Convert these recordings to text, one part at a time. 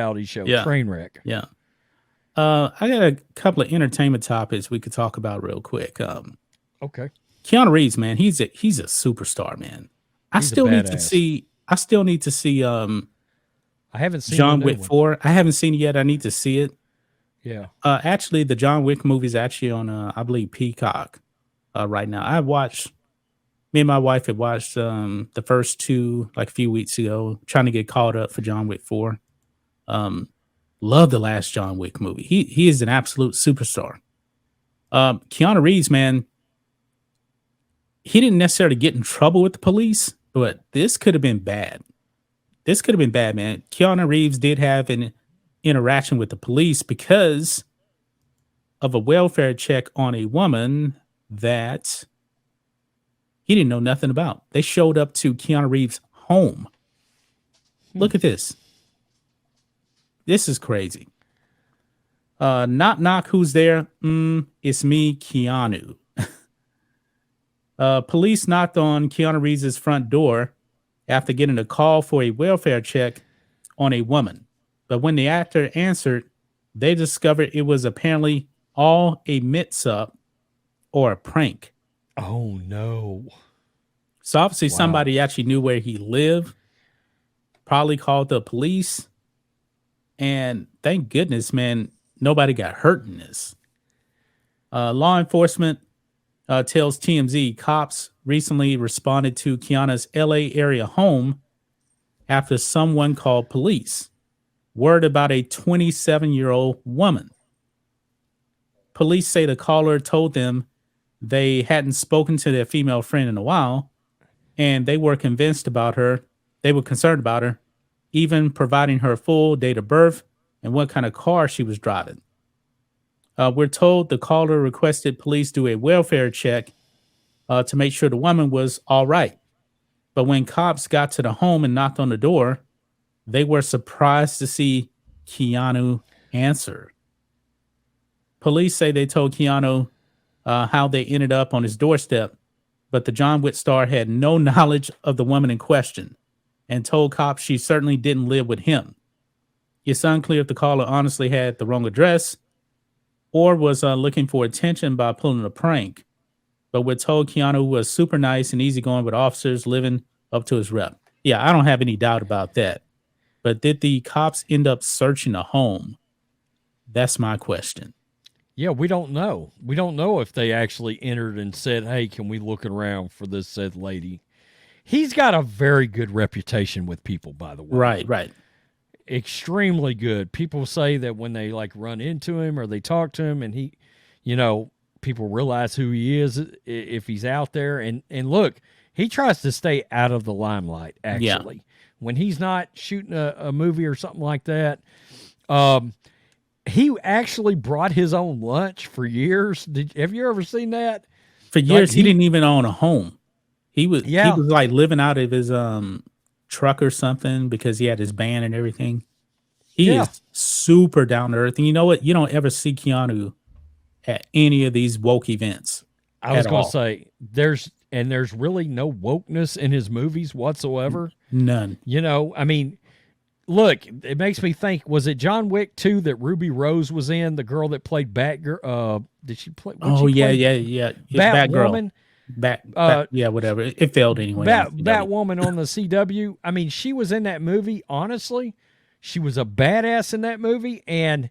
reality show, Yeah. Trainwreck. Yeah. I got a couple of entertainment topics we could talk about real quick. Okay. Keanu Reeves, man, he's a superstar, man. He's a badass. I still need to see I haven't seen the John new Wick one. 4. I haven't seen it yet. I need to see it. Yeah. Actually, the John Wick movie is actually on I believe Peacock right now. Me and my wife had watched the first two like a few weeks ago, trying to get caught up for John Wick 4. Love the last John Wick movie. He is an absolute superstar. Keanu Reeves, man, he didn't necessarily get in trouble with the police, but this could have been bad. This could have been bad, man. Keanu Reeves did have an interaction with the police because of a welfare check on a woman that he didn't know nothing about. They showed up to Keanu Reeves' home. Look at this. This is crazy. Knock, knock, who's there? It's me, Keanu. Police knocked on Keanu Reeves' front door after getting a call for a welfare check on a woman. But when the actor answered, they discovered it was apparently all a mix-up or a prank. Oh, no. So obviously somebody actually knew where he lived, probably called the police, and thank goodness, man, nobody got hurt in this. Law enforcement tells TMZ cops recently responded to Keanu's LA area home after someone called police. Word about a 27-year-old woman. Police say the caller told them they hadn't spoken to their female friend in a while, and they were convinced about her. They were concerned about her, even providing her full date of birth and what kind of car she was driving. We're told the caller requested police do a welfare check to make sure the woman was all right. But when cops got to the home and knocked on the door, they were surprised to see Keanu answer. Police say they told Keanu how they ended up on his doorstep, but the John Wick star had no knowledge of the woman in question and told cops she certainly didn't live with him. It's unclear if the caller honestly had the wrong address or was looking for attention by pulling a prank. But we're told Keanu was super nice and easygoing with officers, living up to his rep. Yeah, I don't have any doubt about that. But did the cops end up searching a home? That's my question. Yeah, we don't know. We don't know if they actually entered and said, hey, can we look around for this said lady? He's got a very good reputation with people, by the way. Right. Extremely good. People say that when they like run into him or they talk to him and he, people realize who he is if he's out there. And look, he tries to stay out of the limelight, actually. Yeah. When he's not shooting a movie or something like that, he actually brought his own lunch for years. Have you ever seen that? For years, he didn't even own a home. He was like living out of his truck or something because he had his band and everything. He is super down to earth. And you know what? You don't ever see Keanu at any of these woke events. I was going to say, there's really no wokeness in his movies whatsoever. None. I mean, look, it makes me think, was it John Wick 2 that Ruby Rose was in, the girl that played Batgirl? Did she play? Yeah. Batwoman? Yeah, whatever. It failed anyway. Batwoman on the CW. I mean, she was in that movie. Honestly, she was a badass in that movie, and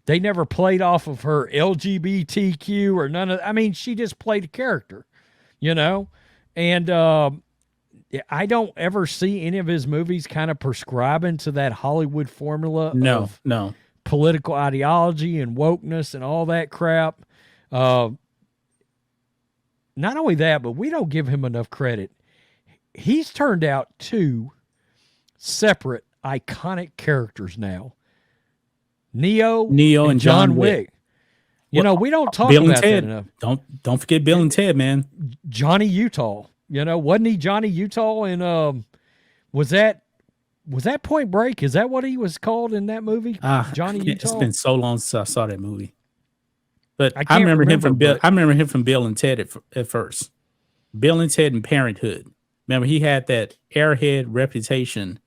they never played off of her LGBTQ or none of. I mean, she just played a character, and I don't ever see any of his movies kind of prescribing to that Hollywood formula of political ideology and wokeness and all that crap. Not only that, but we don't give him enough credit. He's turned out two separate iconic characters now. Neo and John Wick. We don't talk about that enough. Don't forget Bill and Ted, man. Johnny Utah. Wasn't he Johnny Utah in was that Point Break? Is that what he was called in that movie? Johnny Utah. It's been so long since I saw that movie. But I remember him from Bill. I remember him from Bill and Ted at first. Bill and Ted and Parenthood. Remember, he had that airhead reputation,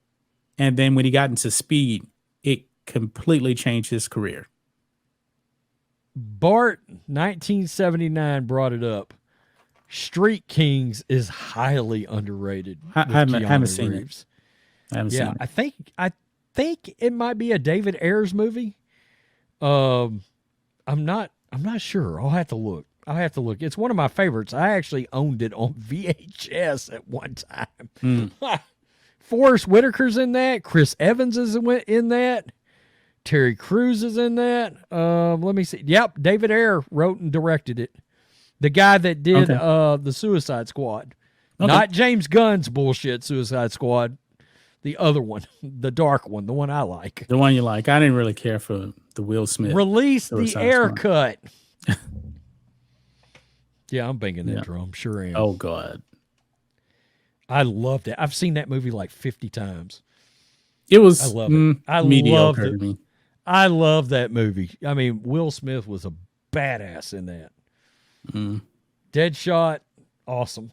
and then when he got into Speed, it completely changed his career. Bart 1979 brought it up. Street Kings is highly underrated. I With haven't Keanu seen it. Reeves. I haven't seen it. I think it might be a David Ayers movie. I'm not sure. I'll have to look. It's one of my favorites. I actually owned it on VHS at one time. Forrest Whitaker's in that. Chris Evans is in that. Terry Crews is in that. Let me see. Yep, David Ayer wrote and directed it. The guy that did the Suicide Squad. Okay. Not James Gunn's bullshit Suicide Squad. The other one, the dark one, the one I like. The one you like. I didn't really care for the Will Smith. Release the Suicide air Squad. cut. Yeah, I'm banging that drum. Sure am. Oh, God. I loved it. I've seen that movie like 50 times. It was I love it. I mediocre loved to it. me. I love that movie. I mean, Will Smith was a badass in that. Deadshot, awesome.